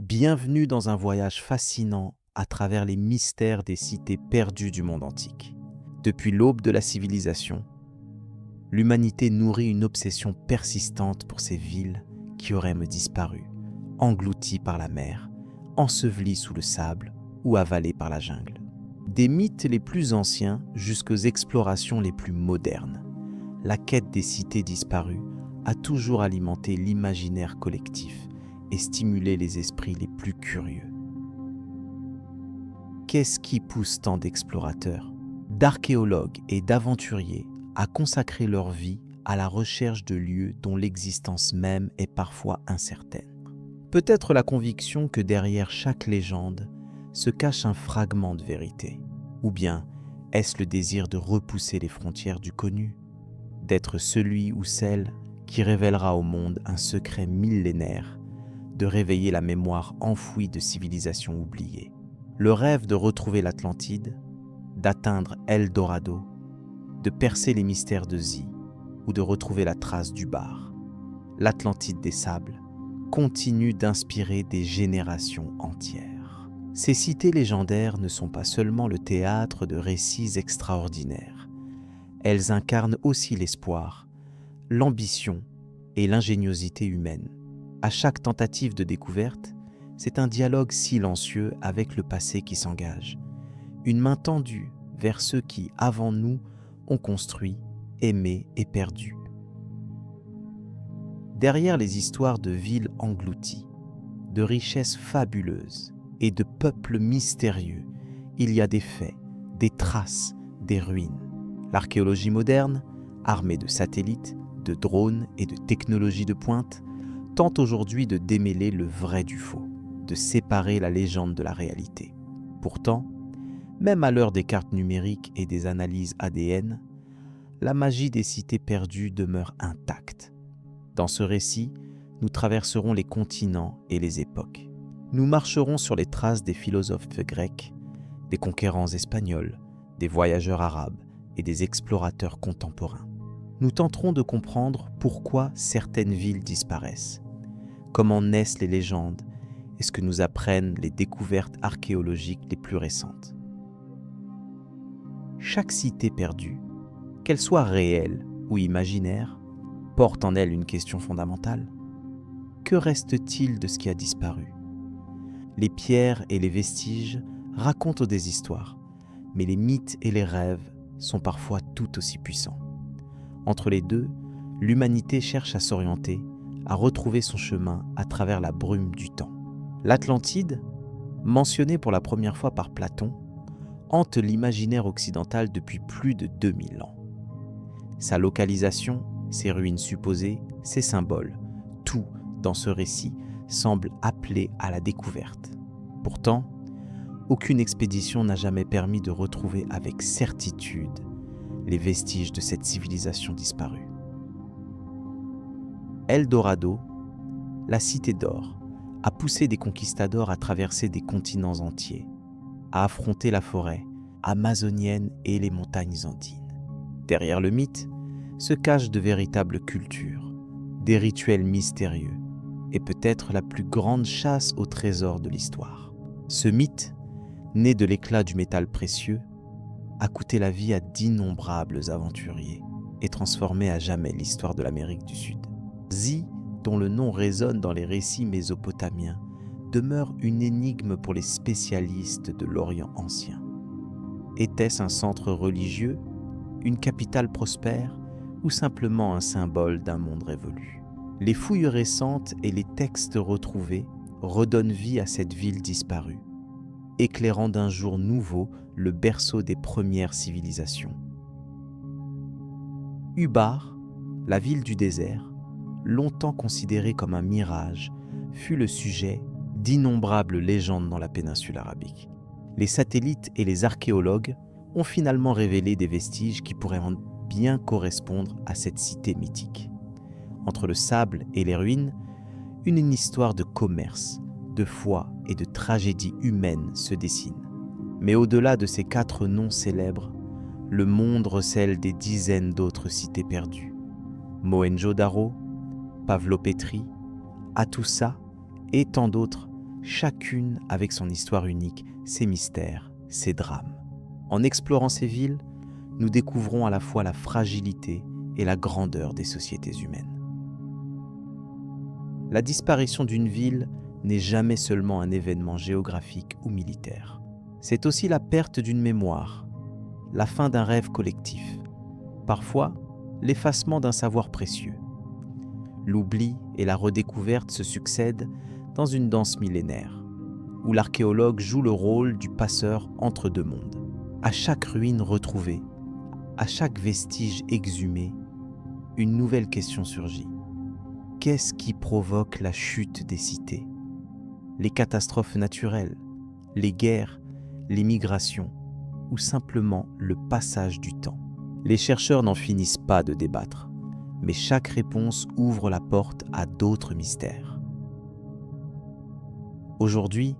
Bienvenue dans un voyage fascinant à travers les mystères des cités perdues du monde antique. Depuis l'aube de la civilisation, l'humanité nourrit une obsession persistante pour ces villes qui auraient disparu, englouties par la mer, ensevelies sous le sable ou avalées par la jungle. Des mythes les plus anciens jusqu'aux explorations les plus modernes, la quête des cités disparues a toujours alimenté l'imaginaire collectif et stimulé les esprits les plus curieux. Qu'est-ce qui pousse tant d'explorateurs, d'archéologues et d'aventuriers à consacrer leur vie à la recherche de lieux dont l'existence même est parfois incertaine? Peut-être la conviction que derrière chaque légende se cache un fragment de vérité, ou bien est-ce le désir de repousser les frontières du connu, d'être celui ou celle qui révélera au monde un secret millénaire, de réveiller la mémoire enfouie de civilisations oubliées. Le rêve de retrouver l'Atlantide, d'atteindre El Dorado, de percer les mystères de Zi ou de retrouver la trace du bar, l'Atlantide des sables, continue d'inspirer des générations entières. Ces cités légendaires ne sont pas seulement le théâtre de récits extraordinaires. Elles incarnent aussi l'espoir, l'ambition et l'ingéniosité humaine. À chaque tentative de découverte, c'est un dialogue silencieux avec le passé qui s'engage, une main tendue vers ceux qui, avant nous, ont construit, aimé et perdu. Derrière les histoires de villes englouties, de richesses fabuleuses et de peuples mystérieux, il y a des faits, des traces, des ruines. L'archéologie moderne, armée de satellites, de drones et de technologies de pointe, tente aujourd'hui de démêler le vrai du faux, de séparer la légende de la réalité. Pourtant, même à l'heure des cartes numériques et des analyses ADN, la magie des cités perdues demeure intacte. Dans ce récit, nous traverserons les continents et les époques. Nous marcherons sur les traces des philosophes grecs, des conquérants espagnols, des voyageurs arabes et des explorateurs contemporains. Nous tenterons de comprendre pourquoi certaines villes disparaissent, comment naissent les légendes et ce que nous apprennent les découvertes archéologiques les plus récentes. Chaque cité perdue, qu'elle soit réelle ou imaginaire, porte en elle une question fondamentale. Que reste-t-il de ce qui a disparu? Les pierres et les vestiges racontent des histoires, mais les mythes et les rêves sont parfois tout aussi puissants. Entre les deux, l'humanité cherche à s'orienter, à retrouver son chemin à travers la brume du temps. L'Atlantide, mentionnée pour la première fois par Platon, hante l'imaginaire occidental depuis plus de 2000 ans. Sa localisation, ses ruines supposées, ses symboles, tout dans ce récit semble appeler à la découverte. Pourtant, aucune expédition n'a jamais permis de retrouver avec certitude les vestiges de cette civilisation disparue. El Dorado, la cité d'or, a poussé des conquistadors à traverser des continents entiers, à affronter la forêt amazonienne et les montagnes andines. Derrière le mythe se cachent de véritables cultures, des rituels mystérieux et peut-être la plus grande chasse au trésor de l'histoire. Ce mythe, né de l'éclat du métal précieux, a coûté la vie à d'innombrables aventuriers et transformé à jamais l'histoire de l'Amérique du Sud. Zi, dont le nom résonne dans les récits mésopotamiens, demeure une énigme pour les spécialistes de l'Orient ancien. Était-ce un centre religieux, une capitale prospère ou simplement un symbole d'un monde révolu? Les fouilles récentes et les textes retrouvés redonnent vie à cette ville disparue, éclairant d'un jour nouveau le berceau des premières civilisations. Ubar, la ville du désert, longtemps considérée comme un mirage, fut le sujet d'innombrables légendes dans la péninsule arabique. Les satellites et les archéologues ont finalement révélé des vestiges qui pourraient bien correspondre à cette cité mythique. Entre le sable et les ruines, une histoire de commerce, de foi et de tragédie humaine se dessine. Mais au-delà de ces 4 noms célèbres, le monde recèle des dizaines d'autres cités perdues. Mohenjo-Daro, Pavlopétrie, Hattusa et tant d'autres chacune avec son histoire unique, ses mystères, ses drames. En explorant ces villes, nous découvrons à la fois la fragilité et la grandeur des sociétés humaines. La disparition d'une ville n'est jamais seulement un événement géographique ou militaire. C'est aussi la perte d'une mémoire, la fin d'un rêve collectif, parfois l'effacement d'un savoir précieux. L'oubli et la redécouverte se succèdent dans une danse millénaire, où l'archéologue joue le rôle du passeur entre deux mondes. À chaque ruine retrouvée, à chaque vestige exhumé, une nouvelle question surgit. Qu'est-ce qui provoque la chute des cités? Les catastrophes naturelles, les guerres, les migrations, ou simplement le passage du temps? Les chercheurs n'en finissent pas de débattre, mais chaque réponse ouvre la porte à d'autres mystères. Aujourd'hui,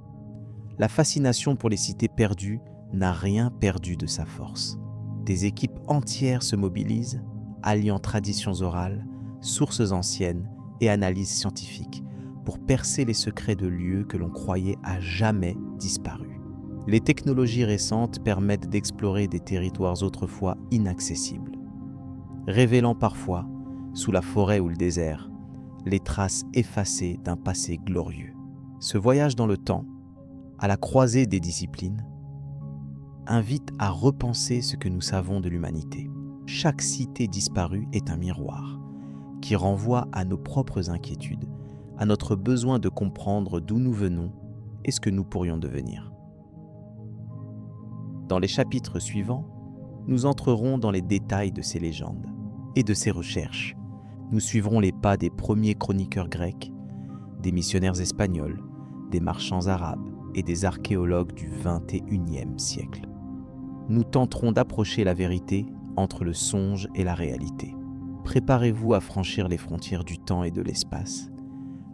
la fascination pour les cités perdues n'a rien perdu de sa force. Des équipes entières se mobilisent, alliant traditions orales, sources anciennes et analyses scientifiques pour percer les secrets de lieux que l'on croyait à jamais disparus. Les technologies récentes permettent d'explorer des territoires autrefois inaccessibles, révélant parfois, sous la forêt ou le désert, les traces effacées d'un passé glorieux. Ce voyage dans le temps, à la croisée des disciplines, invite à repenser ce que nous savons de l'humanité. Chaque cité disparue est un miroir qui renvoie à nos propres inquiétudes, à notre besoin de comprendre d'où nous venons et ce que nous pourrions devenir. Dans les chapitres suivants, nous entrerons dans les détails de ces légendes et de ces recherches. Nous suivrons les pas des premiers chroniqueurs grecs, des missionnaires espagnols, des marchands arabes et des archéologues du XXIe siècle. Nous tenterons d'approcher la vérité entre le songe et la réalité. Préparez-vous à franchir les frontières du temps et de l'espace,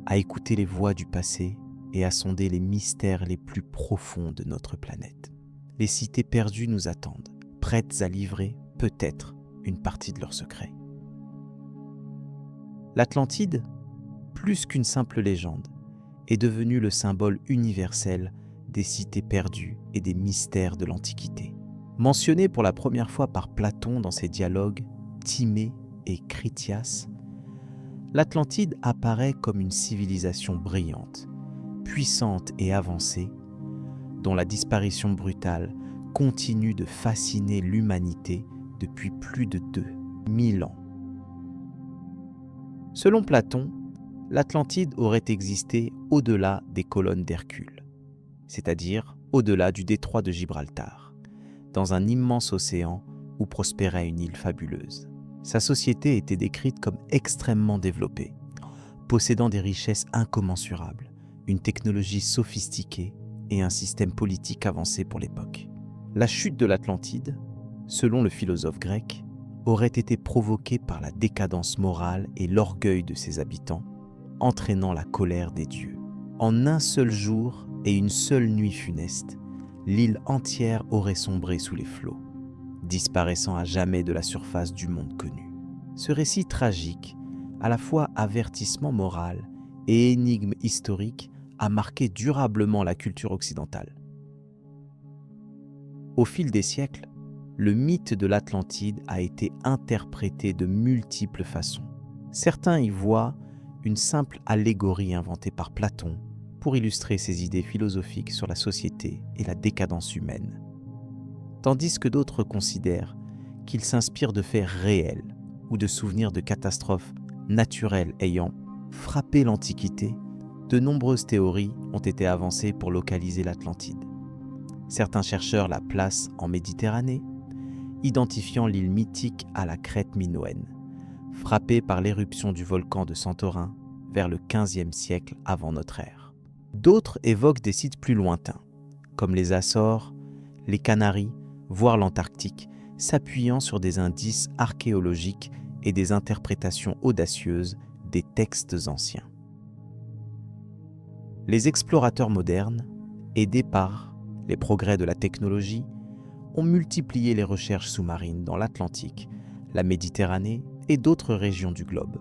à écouter les voix du passé et à sonder les mystères les plus profonds de notre planète. Les cités perdues nous attendent, prêtes à livrer, peut-être, une partie de leurs secrets. L'Atlantide, plus qu'une simple légende, est devenue le symbole universel des cités perdues et des mystères de l'Antiquité. Mentionnée pour la première fois par Platon dans ses dialogues Timée et Critias, l'Atlantide apparaît comme une civilisation brillante, puissante et avancée, dont la disparition brutale continue de fasciner l'humanité depuis plus de 2000 ans. Selon Platon, l'Atlantide aurait existé au-delà des colonnes d'Hercule, c'est-à-dire au-delà du détroit de Gibraltar, dans un immense océan où prospérait une île fabuleuse. Sa société était décrite comme extrêmement développée, possédant des richesses incommensurables, une technologie sophistiquée et un système politique avancé pour l'époque. La chute de l'Atlantide, selon le philosophe grec, aurait été provoquée par la décadence morale et l'orgueil de ses habitants, entraînant la colère des dieux. En un seul jour et une seule nuit funeste, l'île entière aurait sombré sous les flots, disparaissant à jamais de la surface du monde connu. Ce récit tragique, à la fois avertissement moral et énigme historique, a marqué durablement la culture occidentale. Au fil des siècles, le mythe de l'Atlantide a été interprété de multiples façons. Certains y voient une simple allégorie inventée par Platon pour illustrer ses idées philosophiques sur la société et la décadence humaine, tandis que d'autres considèrent qu'il s'inspire de faits réels ou de souvenirs de catastrophes naturelles ayant frappé l'Antiquité. De nombreuses théories ont été avancées pour localiser l'Atlantide. Certains chercheurs la placent en Méditerranée, identifiant l'île mythique à la Crète minoenne, frappée par l'éruption du volcan de Santorin vers le XVe siècle avant notre ère. D'autres évoquent des sites plus lointains, comme les Açores, les Canaries, voire l'Antarctique, s'appuyant sur des indices archéologiques et des interprétations audacieuses des textes anciens. Les explorateurs modernes, aidés par les progrès de la technologie, ont multiplié les recherches sous-marines dans l'Atlantique, la Méditerranée et d'autres régions du globe.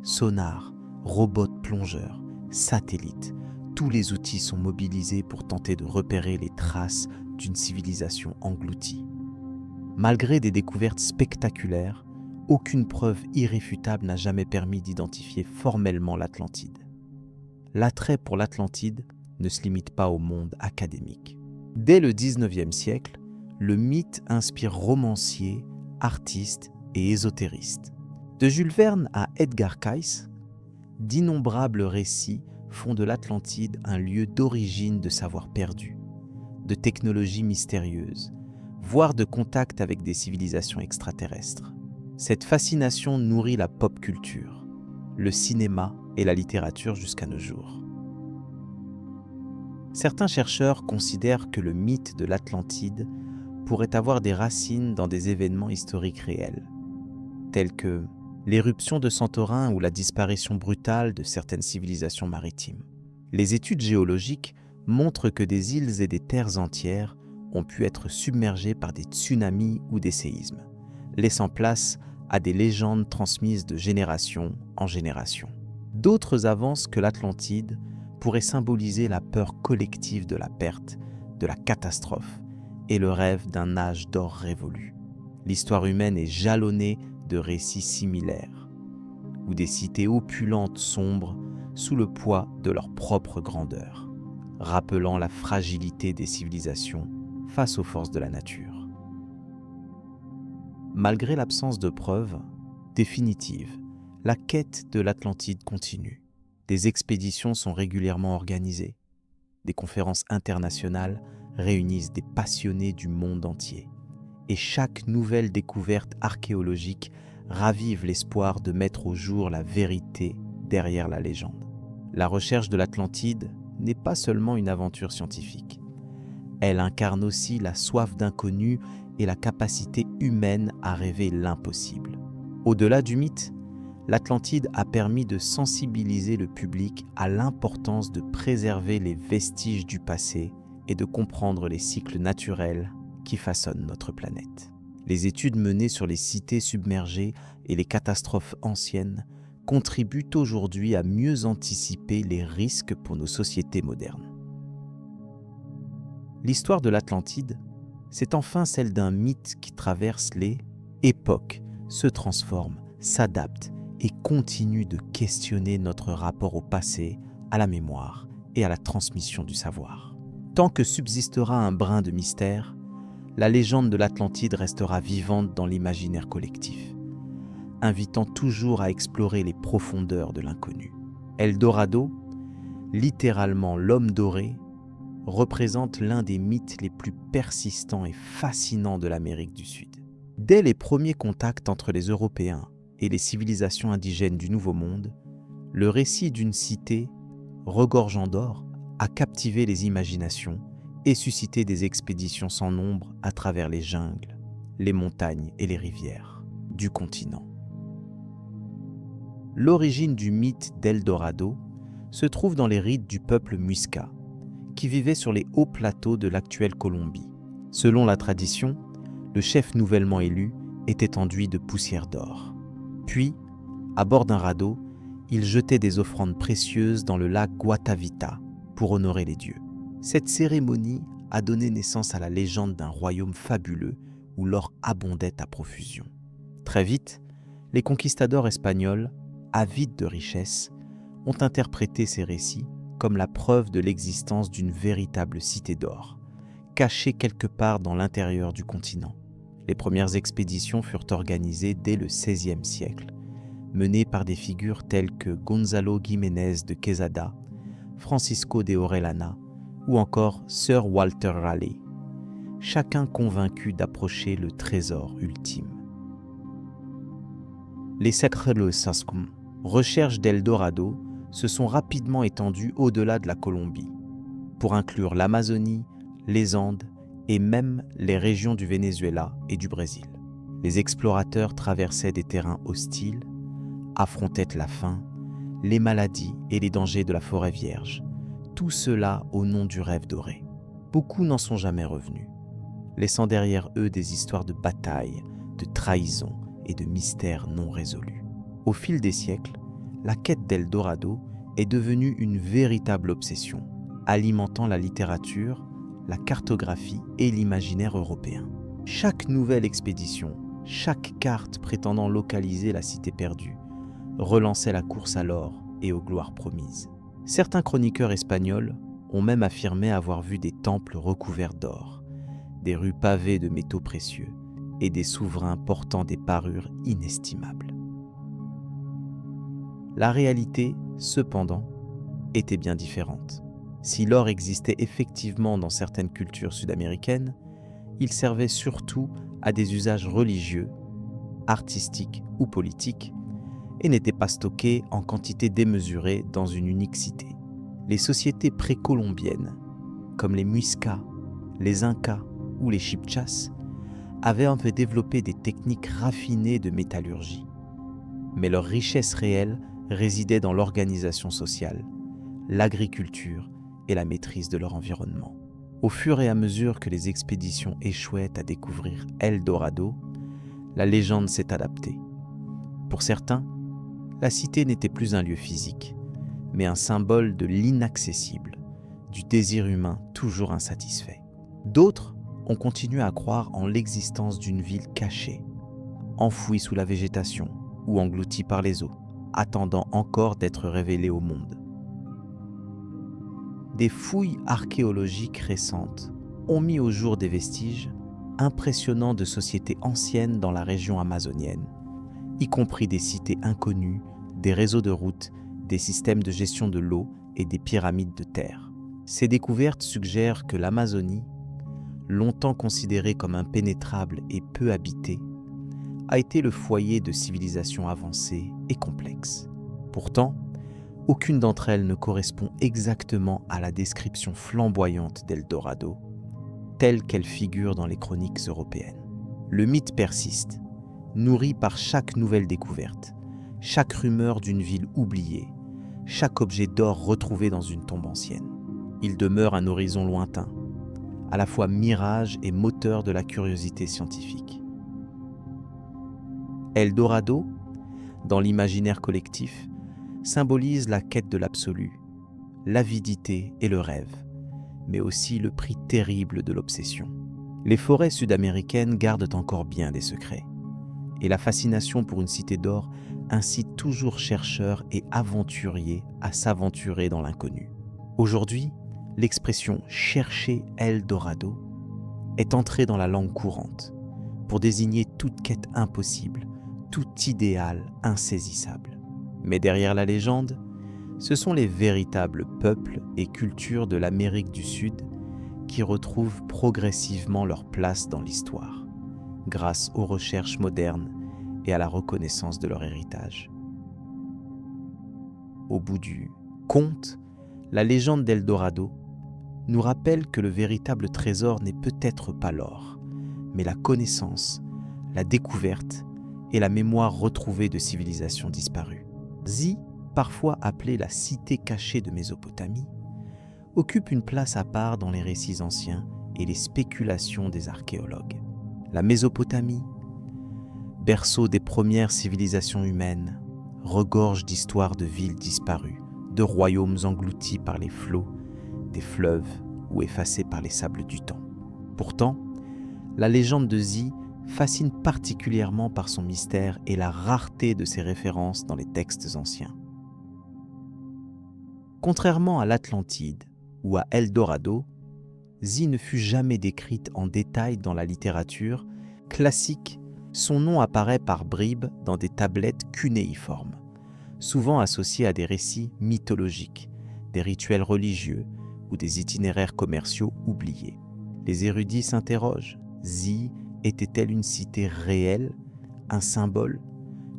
Sonars, robots plongeurs, satellites, tous les outils sont mobilisés pour tenter de repérer les traces d'une civilisation engloutie. Malgré des découvertes spectaculaires, aucune preuve irréfutable n'a jamais permis d'identifier formellement l'Atlantide. L'attrait pour l'Atlantide ne se limite pas au monde académique. Dès le XIXe siècle, le mythe inspire romanciers, artistes et ésotéristes. De Jules Verne à Edgar Cayce, d'innombrables récits font de l'Atlantide un lieu d'origine de savoirs perdus, de technologies mystérieuses, voire de contact avec des civilisations extraterrestres. Cette fascination nourrit la pop culture, le cinéma et la littérature jusqu'à nos jours. Certains chercheurs considèrent que le mythe de l'Atlantide pourrait avoir des racines dans des événements historiques réels, tels que l'éruption de Santorin ou la disparition brutale de certaines civilisations maritimes. Les études géologiques montrent que des îles et des terres entières ont pu être submergées par des tsunamis ou des séismes, laissant place à des légendes transmises de génération en génération. D'autres avancent que l'Atlantide pourrait symboliser la peur collective de la perte, de la catastrophe et le rêve d'un âge d'or révolu. L'histoire humaine est jalonnée de récits similaires, où des cités opulentes sombrent sous le poids de leur propre grandeur, rappelant la fragilité des civilisations face aux forces de la nature. Malgré l'absence de preuves définitives, la quête de l'Atlantide continue. Des expéditions sont régulièrement organisées. Des conférences internationales réunissent des passionnés du monde entier. Et chaque nouvelle découverte archéologique ravive l'espoir de mettre au jour la vérité derrière la légende. La recherche de l'Atlantide n'est pas seulement une aventure scientifique. Elle incarne aussi la soif d'inconnu et la capacité humaine à rêver l'impossible. Au-delà du mythe, l'Atlantide a permis de sensibiliser le public à l'importance de préserver les vestiges du passé et de comprendre les cycles naturels qui façonnent notre planète. Les études menées sur les cités submergées et les catastrophes anciennes contribuent aujourd'hui à mieux anticiper les risques pour nos sociétés modernes. L'histoire de l'Atlantide, c'est enfin celle d'un mythe qui traverse les époques, se transforme, s'adapte et continue de questionner notre rapport au passé, à la mémoire et à la transmission du savoir. Tant que subsistera un brin de mystère, la légende de l'Atlantide restera vivante dans l'imaginaire collectif, invitant toujours à explorer les profondeurs de l'inconnu. Eldorado, littéralement l'homme doré, représente l'un des mythes les plus persistants et fascinants de l'Amérique du Sud. Dès les premiers contacts entre les Européens et les civilisations indigènes du Nouveau Monde, le récit d'une cité regorgeant d'or a captivé les imaginations et suscité des expéditions sans nombre à travers les jungles, les montagnes et les rivières du continent. L'origine du mythe d'Eldorado se trouve dans les rites du peuple Muisca, qui vivait sur les hauts plateaux de l'actuelle Colombie. Selon la tradition, le chef nouvellement élu était enduit de poussière d'or. Puis, à bord d'un radeau, il jetait des offrandes précieuses dans le lac Guatavita pour honorer les dieux. Cette cérémonie a donné naissance à la légende d'un royaume fabuleux où l'or abondait à profusion. Très vite, les conquistadors espagnols, avides de richesses, ont interprété ces récits comme la preuve de l'existence d'une véritable cité d'or, cachée quelque part dans l'intérieur du continent. Les premières expéditions furent organisées dès le XVIe siècle, menées par des figures telles que Gonzalo Jiménez de Quesada, Francisco de Orellana ou encore Sir Walter Raleigh, chacun convaincu d'approcher le trésor ultime. Les Secretos, recherches d'Eldorado, se sont rapidement étendues au-delà de la Colombie, pour inclure l'Amazonie, les Andes et même les régions du Venezuela et du Brésil. Les explorateurs traversaient des terrains hostiles, affrontaient la faim, les maladies et les dangers de la forêt vierge, tout cela au nom du rêve doré. Beaucoup n'en sont jamais revenus, laissant derrière eux des histoires de batailles, de trahisons et de mystères non résolus. Au fil des siècles, la quête d'Eldorado est devenue une véritable obsession, alimentant la littérature, la cartographie et l'imaginaire européen. Chaque nouvelle expédition, chaque carte prétendant localiser la cité perdue, relançait la course à l'or et aux gloires promises. Certains chroniqueurs espagnols ont même affirmé avoir vu des temples recouverts d'or, des rues pavées de métaux précieux et des souverains portant des parures inestimables. La réalité, cependant, était bien différente. Si l'or existait effectivement dans certaines cultures sud-américaines, il servait surtout à des usages religieux, artistiques ou politiques, et n'était pas stocké en quantité démesurée dans une unique cité. Les sociétés précolombiennes, comme les Muiscas, les Incas ou les Chibchas, avaient un peu développé des techniques raffinées de métallurgie. Mais leur richesse réelle résidait dans l'organisation sociale, l'agriculture et la maîtrise de leur environnement. Au fur et à mesure que les expéditions échouaient à découvrir El Dorado, la légende s'est adaptée. Pour certains, la cité n'était plus un lieu physique, mais un symbole de l'inaccessible, du désir humain toujours insatisfait. D'autres ont continué à croire en l'existence d'une ville cachée, enfouie sous la végétation ou engloutie par les eaux, attendant encore d'être révélée au monde. Des fouilles archéologiques récentes ont mis au jour des vestiges impressionnants de sociétés anciennes dans la région amazonienne, y compris des cités inconnues, des réseaux de routes, des systèmes de gestion de l'eau et des pyramides de terre. Ces découvertes suggèrent que l'Amazonie, longtemps considérée comme impénétrable et peu habitée, a été le foyer de civilisations avancées et complexes. Pourtant, aucune d'entre elles ne correspond exactement à la description flamboyante d'El Dorado, telle qu'elle figure dans les chroniques européennes. Le mythe persiste, nourri par chaque nouvelle découverte, chaque rumeur d'une ville oubliée, chaque objet d'or retrouvé dans une tombe ancienne. Il demeure un horizon lointain, à la fois mirage et moteur de la curiosité scientifique. El Dorado, dans l'imaginaire collectif, symbolise la quête de l'absolu, l'avidité et le rêve, mais aussi le prix terrible de l'obsession. Les forêts sud-américaines gardent encore bien des secrets, et la fascination pour une cité d'or incite toujours chercheurs et aventuriers à s'aventurer dans l'inconnu. Aujourd'hui, l'expression « chercher El Dorado » est entrée dans la langue courante pour désigner toute quête impossible, tout idéal insaisissable. Mais derrière la légende, ce sont les véritables peuples et cultures de l'Amérique du Sud qui retrouvent progressivement leur place dans l'histoire, grâce aux recherches modernes et à la reconnaissance de leur héritage. Au bout du conte, la légende d'El Dorado nous rappelle que le véritable trésor n'est peut-être pas l'or, mais la connaissance, la découverte et la mémoire retrouvée de civilisations disparues. Zi, parfois appelée la cité cachée de Mésopotamie, occupe une place à part dans les récits anciens et les spéculations des archéologues. La Mésopotamie, berceau des premières civilisations humaines, regorge d'histoires de villes disparues, de royaumes engloutis par les flots, des fleuves ou effacés par les sables du temps. Pourtant, la légende de Zi fascine particulièrement par son mystère et la rareté de ses références dans les textes anciens. Contrairement à l'Atlantide ou à El Dorado, Zi ne fut jamais décrite en détail dans la littérature classique. Son nom apparaît par bribes dans des tablettes cunéiformes, souvent associées à des récits mythologiques, des rituels religieux ou des itinéraires commerciaux oubliés. Les érudits s'interrogent, Zi était-elle une cité réelle, un symbole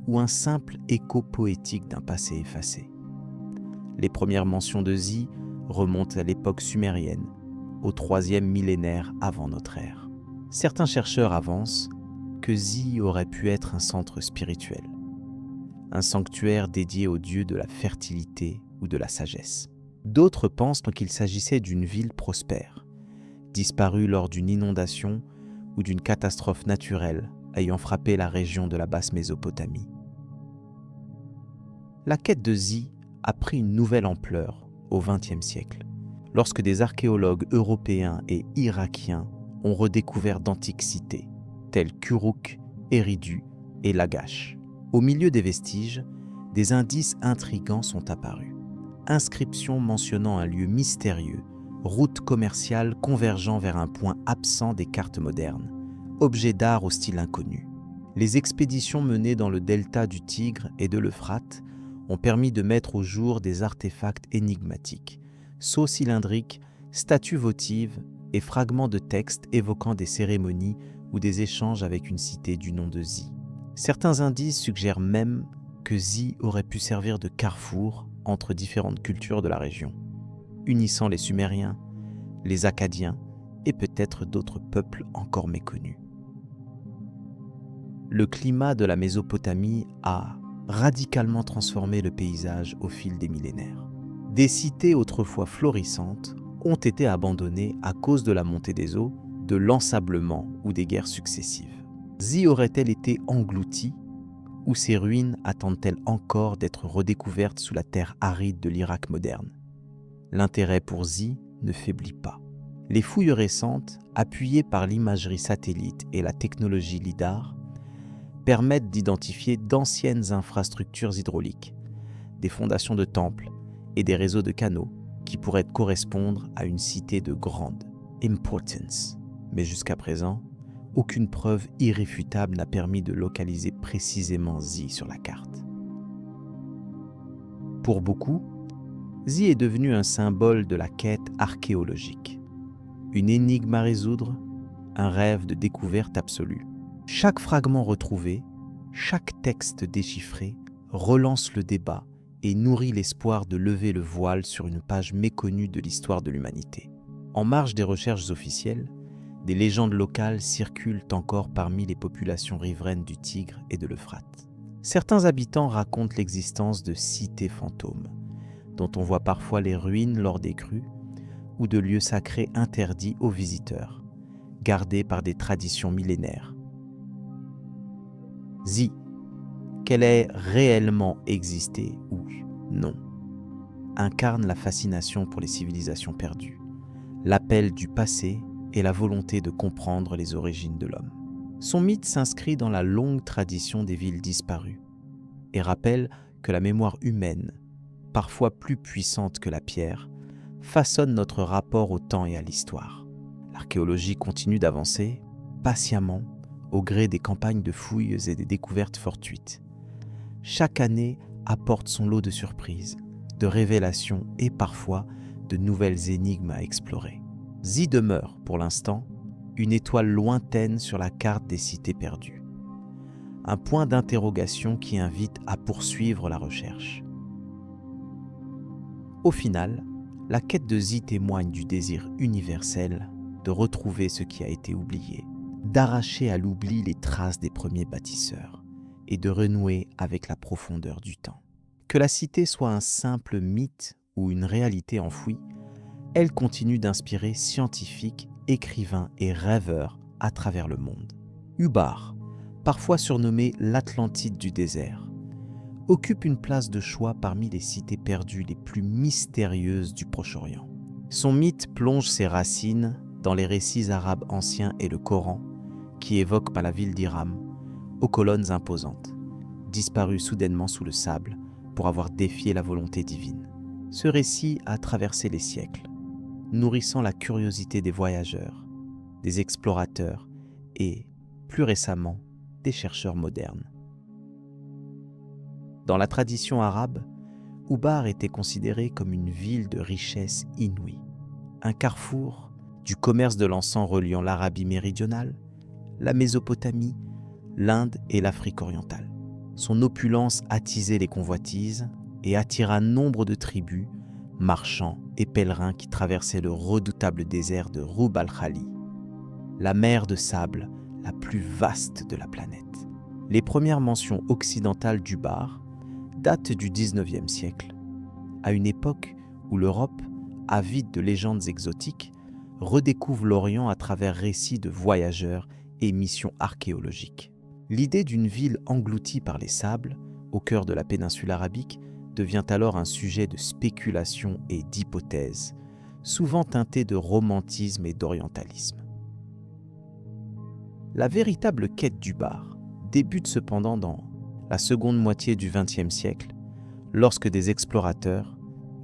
ou un simple écho poétique d'un passé effacé? Les premières mentions de Zi remontent à l'époque sumérienne, au 3e millénaire avant notre ère. Certains chercheurs avancent que Zi aurait pu être un centre spirituel, un sanctuaire dédié aux dieux de la fertilité ou de la sagesse. D'autres pensent qu'il s'agissait d'une ville prospère, disparue lors d'une inondation ou d'une catastrophe naturelle ayant frappé la région de la basse Mésopotamie. La quête de Zi a pris une nouvelle ampleur au XXe siècle, lorsque des archéologues européens et irakiens ont redécouvert d'antiques cités, telles qu'Uruk, Eridu et Lagash. Au milieu des vestiges, des indices intrigants sont apparus. Inscriptions mentionnant un lieu mystérieux, route commerciale convergeant vers un point absent des cartes modernes, objets d'art au style inconnu. Les expéditions menées dans le delta du Tigre et de l'Euphrate ont permis de mettre au jour des artefacts énigmatiques, sceaux cylindriques, statues votives et fragments de textes évoquant des cérémonies ou des échanges avec une cité du nom de Zi. Certains indices suggèrent même que Zi aurait pu servir de carrefour entre différentes cultures de la région, unissant les Sumériens, les Akkadiens et peut-être d'autres peuples encore méconnus. Le climat de la Mésopotamie a radicalement transformé le paysage au fil des millénaires. Des cités autrefois florissantes ont été abandonnées à cause de la montée des eaux, de l'ensablement ou des guerres successives. Zi aurait-elle été engloutie ou ses ruines attendent-elles encore d'être redécouvertes sous la terre aride de l'Irak moderne? L'intérêt pour Zi ne faiblit pas. Les fouilles récentes, appuyées par l'imagerie satellite et la technologie LIDAR, permettent d'identifier d'anciennes infrastructures hydrauliques, des fondations de temples et des réseaux de canaux qui pourraient correspondre à une cité de grande importance. Mais jusqu'à présent, aucune preuve irréfutable n'a permis de localiser précisément Zi sur la carte. Pour beaucoup, Zi est devenu un symbole de la quête archéologique, une énigme à résoudre, un rêve de découverte absolue. Chaque fragment retrouvé, chaque texte déchiffré relance le débat et nourrit l'espoir de lever le voile sur une page méconnue de l'histoire de l'humanité. En marge des recherches officielles, des légendes locales circulent encore parmi les populations riveraines du Tigre et de l'Euphrate. Certains habitants racontent l'existence de cités fantômes, dont on voit parfois les ruines lors des crues, ou de lieux sacrés interdits aux visiteurs, gardés par des traditions millénaires. Zi, qu'elle ait réellement existé ou non, incarne la fascination pour les civilisations perdues, l'appel du passé et la volonté de comprendre les origines de l'homme. Son mythe s'inscrit dans la longue tradition des villes disparues et rappelle que la mémoire humaine, parfois plus puissante que la pierre, façonne notre rapport au temps et à l'histoire. L'archéologie continue d'avancer, patiemment, au gré des campagnes de fouilles et des découvertes fortuites. Chaque année apporte son lot de surprises, de révélations et parfois de nouvelles énigmes à explorer. Zi demeure, pour l'instant, une étoile lointaine sur la carte des cités perdues. Un point d'interrogation qui invite à poursuivre la recherche. Au final, la quête de Zi témoigne du désir universel de retrouver ce qui a été oublié, d'arracher à l'oubli les traces des premiers bâtisseurs et de renouer avec la profondeur du temps. Que la cité soit un simple mythe ou une réalité enfouie, elle continue d'inspirer scientifiques, écrivains et rêveurs à travers le monde. Ubar, parfois surnommée l'Atlantide du désert, occupe une place de choix parmi les cités perdues les plus mystérieuses du Proche-Orient. Son mythe plonge ses racines dans les récits arabes anciens et le Coran, qui évoquent la ville d'Iram, aux colonnes imposantes, disparues soudainement sous le sable pour avoir défié la volonté divine. Ce récit a traversé les siècles, nourrissant la curiosité des voyageurs, des explorateurs et, plus récemment, des chercheurs modernes. Dans la tradition arabe, Ubar était considérée comme une ville de richesse inouïe, un carrefour du commerce de l'encens reliant l'Arabie méridionale, la Mésopotamie, l'Inde et l'Afrique orientale. Son opulence attisait les convoitises et attira nombre de tribus, marchands et pèlerins qui traversaient le redoutable désert de Rub al-Khali, la mer de sable la plus vaste de la planète. Les premières mentions occidentales d'Ubar datent du XIXe siècle, à une époque où l'Europe, avide de légendes exotiques, redécouvre l'Orient à travers récits de voyageurs et missions archéologiques. L'idée d'une ville engloutie par les sables, au cœur de la péninsule arabique, devient alors un sujet de spéculation et d'hypothèse, souvent teinté de romantisme et d'orientalisme. La véritable quête d'Ubar débute cependant dans la seconde moitié du XXe siècle, lorsque des explorateurs,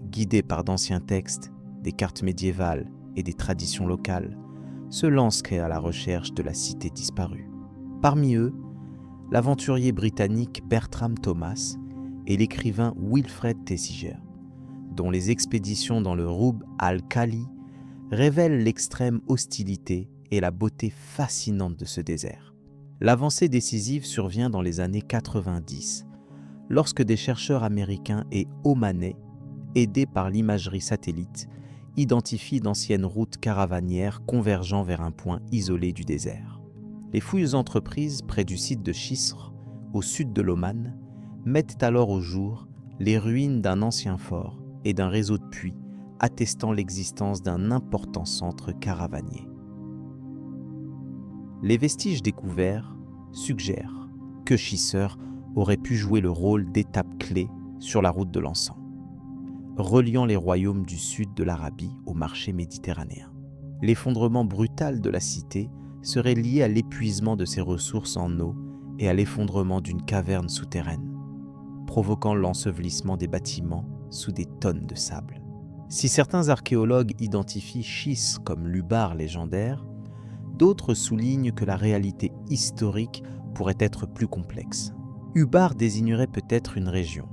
guidés par d'anciens textes, des cartes médiévales et des traditions locales, se lancent à la recherche de la cité disparue. Parmi eux, l'aventurier britannique Bertram Thomas et l'écrivain Wilfred Thesiger, dont les expéditions dans le Rub al-Khali révèlent l'extrême hostilité et la beauté fascinante de ce désert. L'avancée décisive survient dans les années 90, lorsque des chercheurs américains et omanais, aidés par l'imagerie satellite, identifient d'anciennes routes caravanières convergeant vers un point isolé du désert. Les fouilles entreprises près du site de Chisr, au sud de l'Oman, mettent alors au jour les ruines d'un ancien fort et d'un réseau de puits attestant l'existence d'un important centre caravanier. Les vestiges découverts suggèrent que Chisr aurait pu jouer le rôle d'étape clé sur la route de l'encens, reliant les royaumes du sud de l'Arabie au marché méditerranéen. L'effondrement brutal de la cité serait lié à l'épuisement de ses ressources en eau et à l'effondrement d'une caverne souterraine, provoquant l'ensevelissement des bâtiments sous des tonnes de sable. Si certains archéologues identifient Chisr comme l'Ubar légendaire, d'autres soulignent que la réalité historique pourrait être plus complexe. Ubar désignerait peut-être une région,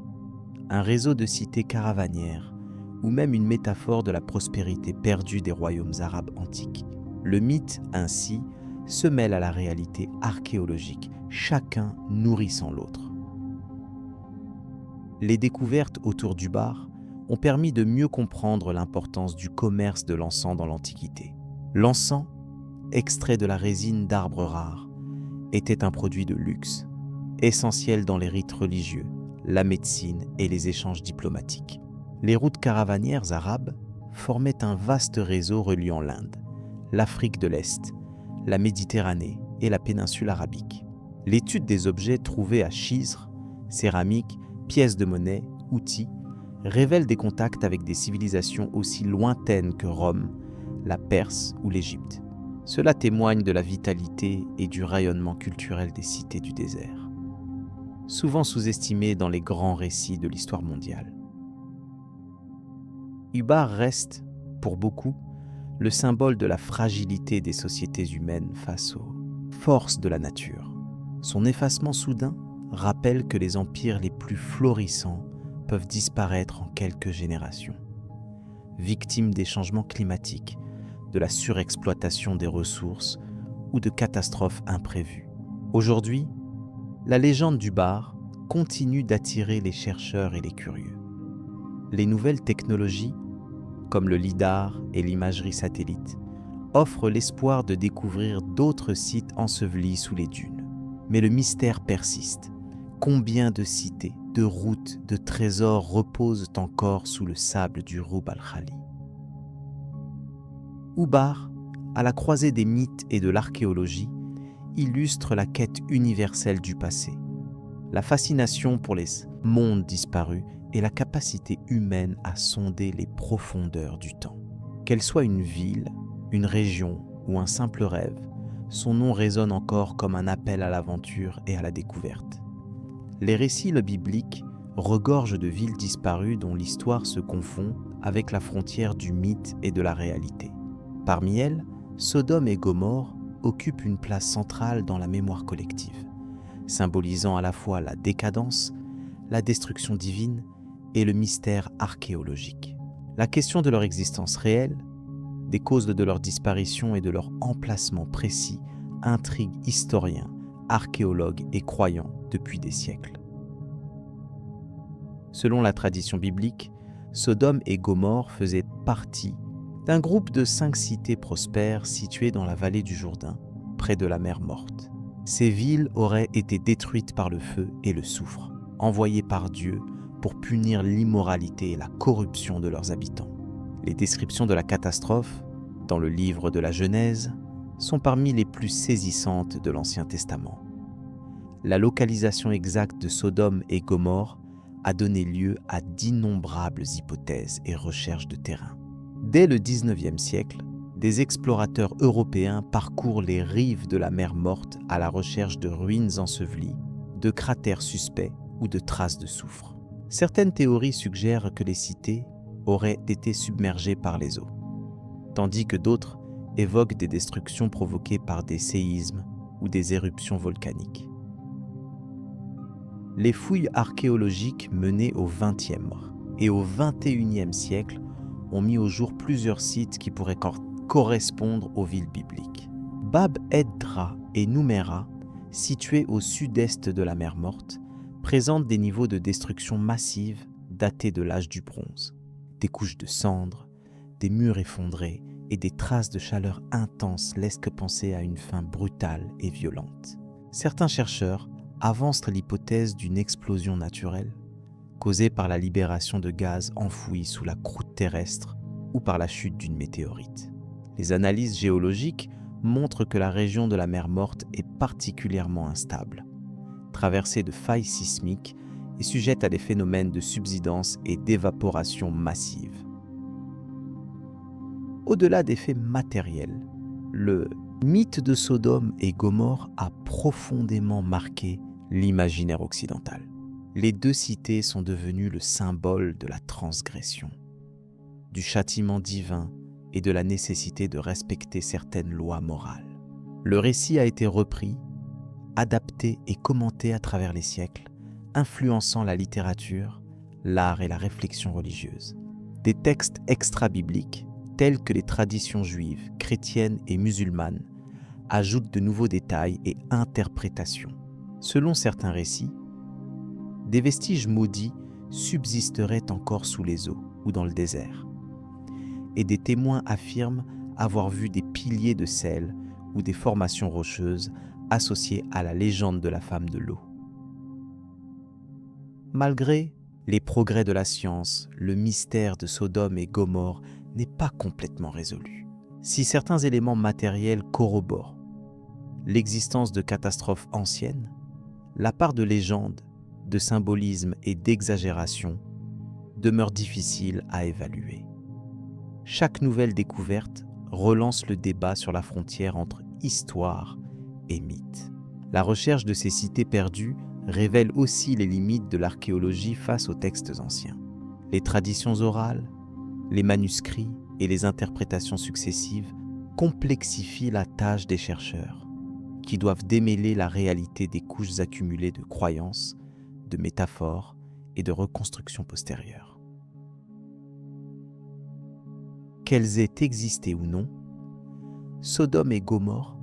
un réseau de cités caravanières, ou même une métaphore de la prospérité perdue des royaumes arabes antiques. Le mythe, ainsi, se mêle à la réalité archéologique, chacun nourrissant l'autre. Les découvertes autour d'Ubar ont permis de mieux comprendre l'importance du commerce de l'encens dans l'Antiquité. L'encens, extrait de la résine d'arbres rares, était un produit de luxe, essentiel dans les rites religieux, la médecine et les échanges diplomatiques. Les routes caravanières arabes formaient un vaste réseau reliant l'Inde, l'Afrique de l'Est, la Méditerranée et la péninsule arabique. L'étude des objets trouvés à Chisr, céramiques, pièces de monnaie, outils, révèle des contacts avec des civilisations aussi lointaines que Rome, la Perse ou l'Égypte. Cela témoigne de la vitalité et du rayonnement culturel des cités du désert, souvent sous-estimées dans les grands récits de l'histoire mondiale. Ubar reste, pour beaucoup, le symbole de la fragilité des sociétés humaines face aux forces de la nature. Son effacement soudain rappelle que les empires les plus florissants peuvent disparaître en quelques générations, victimes des changements climatiques, de la surexploitation des ressources ou de catastrophes imprévues. Aujourd'hui, la légende d'Ubar continue d'attirer les chercheurs et les curieux. Les nouvelles technologies, comme le lidar et l'imagerie satellite, offrent l'espoir de découvrir d'autres sites ensevelis sous les dunes. Mais le mystère persiste. Combien de cités, de routes, de trésors reposent encore sous le sable du Rub al-Khali? Ubar, à la croisée des mythes et de l'archéologie, illustre la quête universelle du passé, la fascination pour les mondes disparus et la capacité humaine à sonder les profondeurs du temps. Qu'elle soit une ville, une région ou un simple rêve, son nom résonne encore comme un appel à l'aventure et à la découverte. Les récits bibliques regorgent de villes disparues dont l'histoire se confond avec la frontière du mythe et de la réalité. Parmi elles, Sodome et Gomorrhe occupent une place centrale dans la mémoire collective, symbolisant à la fois la décadence, la destruction divine et le mystère archéologique. La question de leur existence réelle, des causes de leur disparition et de leur emplacement précis intrigue historiens, archéologues et croyants depuis des siècles. Selon la tradition biblique, Sodome et Gomorrhe faisaient partie d'un groupe de 5 cités prospères situées dans la vallée du Jourdain, près de la mer Morte. Ces villes auraient été détruites par le feu et le soufre, envoyées par Dieu pour punir l'immoralité et la corruption de leurs habitants. Les descriptions de la catastrophe, dans le livre de la Genèse, sont parmi les plus saisissantes de l'Ancien Testament. La localisation exacte de Sodome et Gomorrhe a donné lieu à d'innombrables hypothèses et recherches de terrain. Dès le XIXe siècle, des explorateurs européens parcourent les rives de la mer Morte à la recherche de ruines ensevelies, de cratères suspects ou de traces de soufre. Certaines théories suggèrent que les cités auraient été submergées par les eaux, tandis que d'autres évoquent des destructions provoquées par des séismes ou des éruptions volcaniques. Les fouilles archéologiques menées au XXe et au XXIe siècle ont mis au jour plusieurs sites qui pourraient correspondre aux villes bibliques. Bab Edra et Nouméra, situés au sud-est de la mer Morte, présentent des niveaux de destruction massive datés de l'âge du bronze. Des couches de cendres, des murs effondrés et des traces de chaleur intense laissent que penser à une fin brutale et violente. Certains chercheurs avancent l'hypothèse d'une explosion naturelle, causée par la libération de gaz enfouis sous la croûte terrestre ou par la chute d'une météorite. Les analyses géologiques montrent que la région de la mer Morte est particulièrement instable, traversée de failles sismiques et sujette à des phénomènes de subsidence et d'évaporation massive. Au-delà des faits matériels, le mythe de Sodome et Gomorrhe a profondément marqué l'imaginaire occidental. Les deux cités sont devenues le symbole de la transgression, du châtiment divin et de la nécessité de respecter certaines lois morales. Le récit a été repris, adapté et commenté à travers les siècles, influençant la littérature, l'art et la réflexion religieuse. Des textes extra-bibliques, tels que les traditions juives, chrétiennes et musulmanes, ajoutent de nouveaux détails et interprétations. Selon certains récits, des vestiges maudits subsisteraient encore sous les eaux ou dans le désert, et des témoins affirment avoir vu des piliers de sel ou des formations rocheuses associées à la légende de la femme de l'eau. Malgré les progrès de la science, le mystère de Sodome et Gomorrhe n'est pas complètement résolu. Si certains éléments matériels corroborent l'existence de catastrophes anciennes, la part de légende, de symbolisme et d'exagération demeure difficile à évaluer. Chaque nouvelle découverte relance le débat sur la frontière entre histoire et mythe. La recherche de ces cités perdues révèle aussi les limites de l'archéologie face aux textes anciens. Les traditions orales, les manuscrits et les interprétations successives complexifient la tâche des chercheurs, qui doivent démêler la réalité des couches accumulées de croyances, de métaphores et de reconstructions postérieures. Qu'elles aient existé ou non, Sodome et Gomorrhe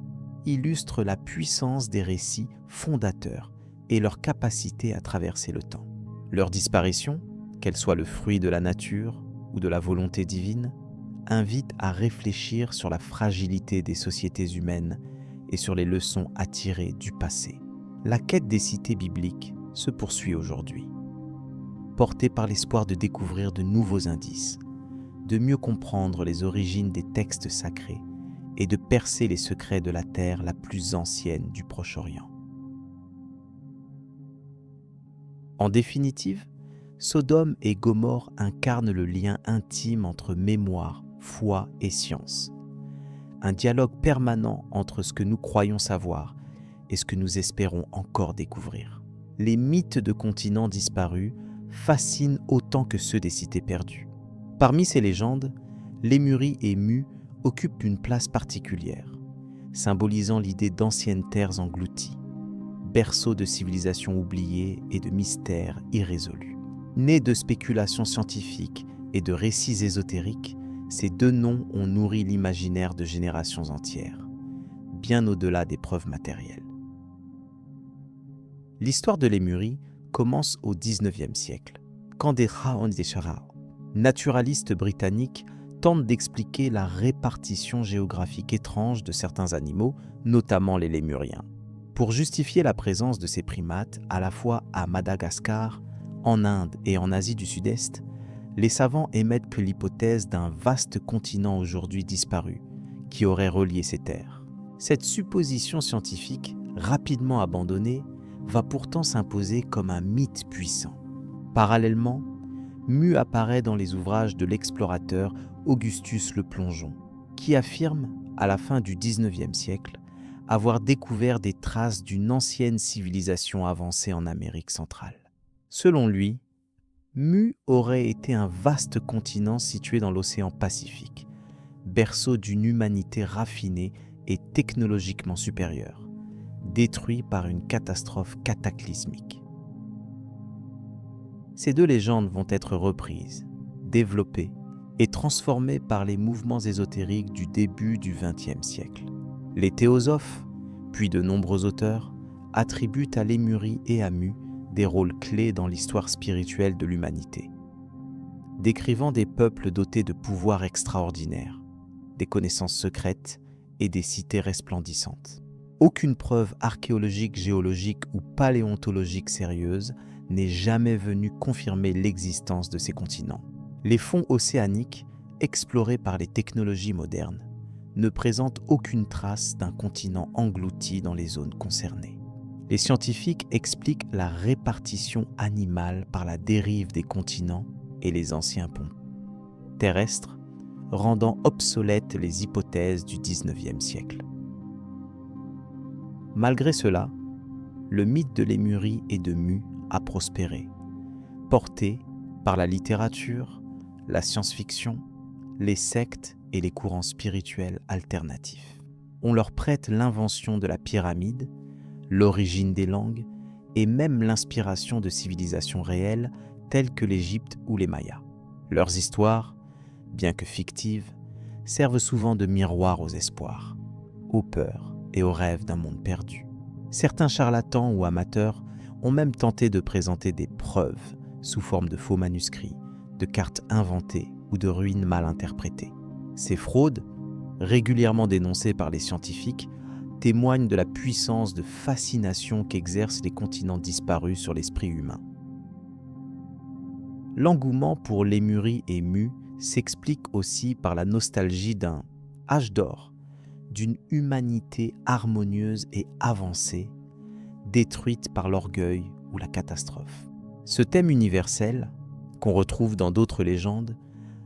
illustrent la puissance des récits fondateurs et leur capacité à traverser le temps. Leur disparition, qu'elle soit le fruit de la nature ou de la volonté divine, invite à réfléchir sur la fragilité des sociétés humaines et sur les leçons à tirer du passé. La quête des cités bibliques se poursuit aujourd'hui, portée par l'espoir de découvrir de nouveaux indices, de mieux comprendre les origines des textes sacrés et de percer les secrets de la terre la plus ancienne du Proche-Orient. En définitive, Sodome et Gomorrhe incarnent le lien intime entre mémoire, foi et science. Un dialogue permanent entre ce que nous croyons savoir et ce que nous espérons encore découvrir. Les mythes de continents disparus fascinent autant que ceux des cités perdues. Parmi ces légendes, Lémurie et Mu occupent une place particulière, symbolisant l'idée d'anciennes terres englouties, berceau de civilisations oubliées et de mystères irrésolus. Nés de spéculations scientifiques et de récits ésotériques, ces deux noms ont nourri l'imaginaire de générations entières, bien au-delà des preuves matérielles. L'histoire de Lémurie commence au XIXe siècle, quand des naturalistes britanniques tentent d'expliquer la répartition géographique étrange de certains animaux, notamment les lémuriens. Pour justifier la présence de ces primates à la fois à Madagascar, en Inde et en Asie du Sud-Est, les savants émettent que l'hypothèse d'un vaste continent aujourd'hui disparu qui aurait relié ces terres. Cette supposition scientifique, rapidement abandonnée, va pourtant s'imposer comme un mythe puissant. Parallèlement, Mu apparaît dans les ouvrages de l'explorateur Augustus Le Plongeon, qui affirme, à la fin du XIXe siècle, avoir découvert des traces d'une ancienne civilisation avancée en Amérique centrale. Selon lui, Mu aurait été un vaste continent situé dans l'océan Pacifique, berceau d'une humanité raffinée et technologiquement supérieure, détruit par une catastrophe cataclysmique. Ces deux légendes vont être reprises, développées et transformées par les mouvements ésotériques du début du XXe siècle. Les théosophes, puis de nombreux auteurs, attribuent à Lémurie et à Mu des rôles clés dans l'histoire spirituelle de l'humanité, décrivant des peuples dotés de pouvoirs extraordinaires, des connaissances secrètes et des cités resplendissantes. Aucune preuve archéologique, géologique ou paléontologique sérieuse n'est jamais venue confirmer l'existence de ces continents. Les fonds océaniques, explorés par les technologies modernes, ne présentent aucune trace d'un continent englouti dans les zones concernées. Les scientifiques expliquent la répartition animale par la dérive des continents et les anciens ponts terrestres, rendant obsolètes les hypothèses du XIXe siècle. Malgré cela, le mythe de Lémurie et de Mu a prospéré, porté par la littérature, la science-fiction, les sectes et les courants spirituels alternatifs. On leur prête l'invention de la pyramide, l'origine des langues et même l'inspiration de civilisations réelles telles que l'Égypte ou les Mayas. Leurs histoires, bien que fictives, servent souvent de miroir aux espoirs, aux peurs et aux rêves d'un monde perdu. Certains charlatans ou amateurs ont même tenté de présenter des preuves sous forme de faux manuscrits, de cartes inventées ou de ruines mal interprétées. Ces fraudes, régulièrement dénoncées par les scientifiques, témoignent de la puissance de fascination qu'exercent les continents disparus sur l'esprit humain. L'engouement pour Lémurie et Mu s'explique aussi par la nostalgie d'un âge d'or, d'une humanité harmonieuse et avancée, détruite par l'orgueil ou la catastrophe. Ce thème universel, qu'on retrouve dans d'autres légendes,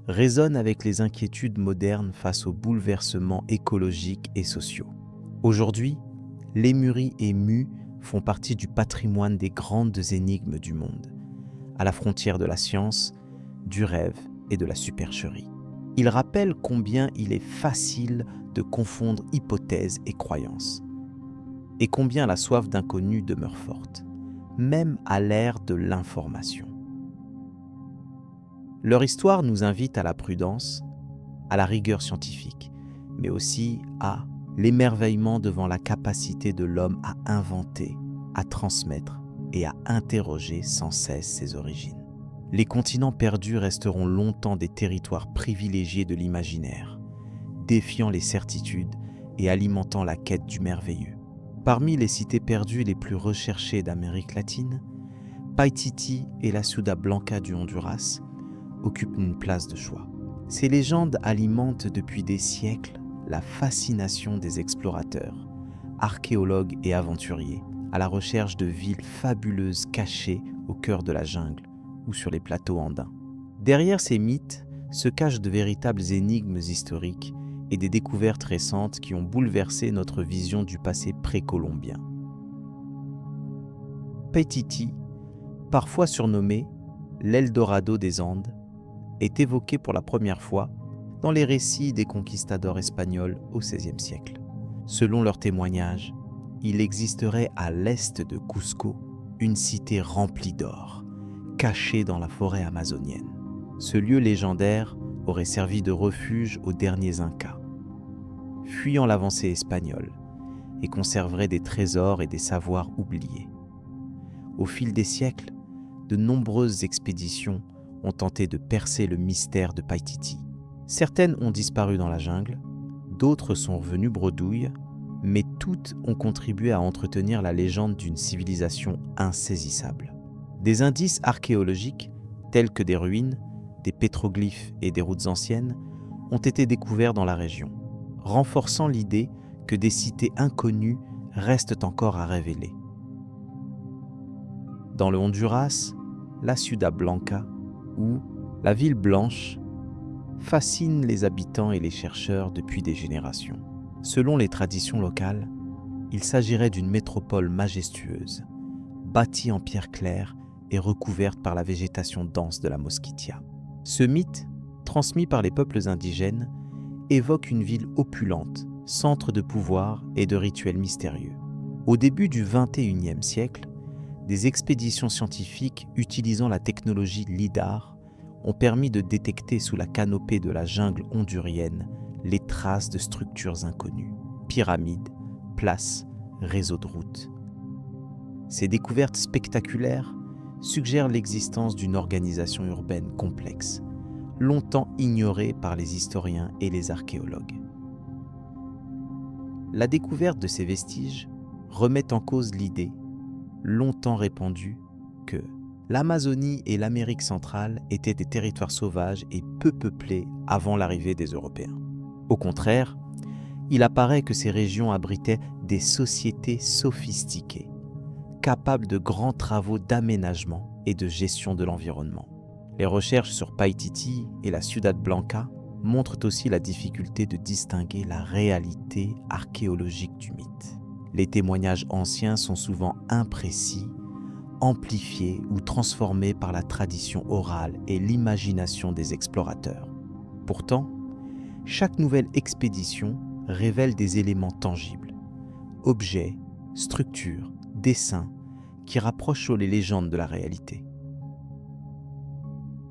résonne avec les inquiétudes modernes face aux bouleversements écologiques et sociaux. Aujourd'hui, Lémurie et Mu font partie du patrimoine des grandes énigmes du monde, à la frontière de la science, du rêve et de la supercherie. Ils rappellent combien il est facile de confondre hypothèses et croyances, et combien la soif d'inconnu demeure forte, même à l'ère de l'information. Leur histoire nous invite à la prudence, à la rigueur scientifique, mais aussi à l'émerveillement devant la capacité de l'homme à inventer, à transmettre et à interroger sans cesse ses origines. Les continents perdus resteront longtemps des territoires privilégiés de l'imaginaire, défiant les certitudes et alimentant la quête du merveilleux. Parmi les cités perdues les plus recherchées d'Amérique latine, Paititi et la Ciudad Blanca du Honduras occupent une place de choix. Ces légendes alimentent depuis des siècles la fascination des explorateurs, archéologues et aventuriers à la recherche de villes fabuleuses cachées au cœur de la jungle ou sur les plateaux andins. Derrière ces mythes se cachent de véritables énigmes historiques et des découvertes récentes qui ont bouleversé notre vision du passé précolombien. Paititi, parfois surnommé l'Eldorado des Andes, est évoqué pour la première fois dans les récits des conquistadors espagnols au XVIe siècle. Selon leurs témoignages, il existerait à l'est de Cusco une cité remplie d'or, cachée dans la forêt amazonienne. Ce lieu légendaire aurait servi de refuge aux derniers Incas, fuyant l'avancée espagnole, et conserverait des trésors et des savoirs oubliés. Au fil des siècles, de nombreuses expéditions ont tenté de percer le mystère de Paititi. Certaines ont disparu dans la jungle, d'autres sont revenues bredouilles, mais toutes ont contribué à entretenir la légende d'une civilisation insaisissable. Des indices archéologiques, tels que des ruines, des pétroglyphes et des routes anciennes, ont été découverts dans la région, renforçant l'idée que des cités inconnues restent encore à révéler. Dans le Honduras, la Ciudad Blanca ou la ville blanche fascine les habitants et les chercheurs depuis des générations. Selon les traditions locales, il s'agirait d'une métropole majestueuse, bâtie en pierre claire et recouverte par la végétation dense de la Mosquitia. Ce mythe, transmis par les peuples indigènes, évoque une ville opulente, centre de pouvoir et de rituels mystérieux. Au début du XXIe siècle, des expéditions scientifiques utilisant la technologie LIDAR ont permis de détecter sous la canopée de la jungle hondurienne les traces de structures inconnues, pyramides, places, réseaux de routes. Ces découvertes spectaculaires suggèrent l'existence d'une organisation urbaine complexe, longtemps ignorée par les historiens et les archéologues. La découverte de ces vestiges remet en cause l'idée, longtemps répandue, que l'Amazonie et l'Amérique centrale étaient des territoires sauvages et peu peuplés avant l'arrivée des Européens. Au contraire, il apparaît que ces régions abritaient des sociétés sophistiquées, capables de grands travaux d'aménagement et de gestion de l'environnement. Les recherches sur Paititi et la Ciudad Blanca montrent aussi la difficulté de distinguer la réalité archéologique du mythe. Les témoignages anciens sont souvent imprécis, amplifiés ou transformés par la tradition orale et l'imagination des explorateurs. Pourtant, chaque nouvelle expédition révèle des éléments tangibles, objets, structures, dessins qui rapprochent les légendes de la réalité.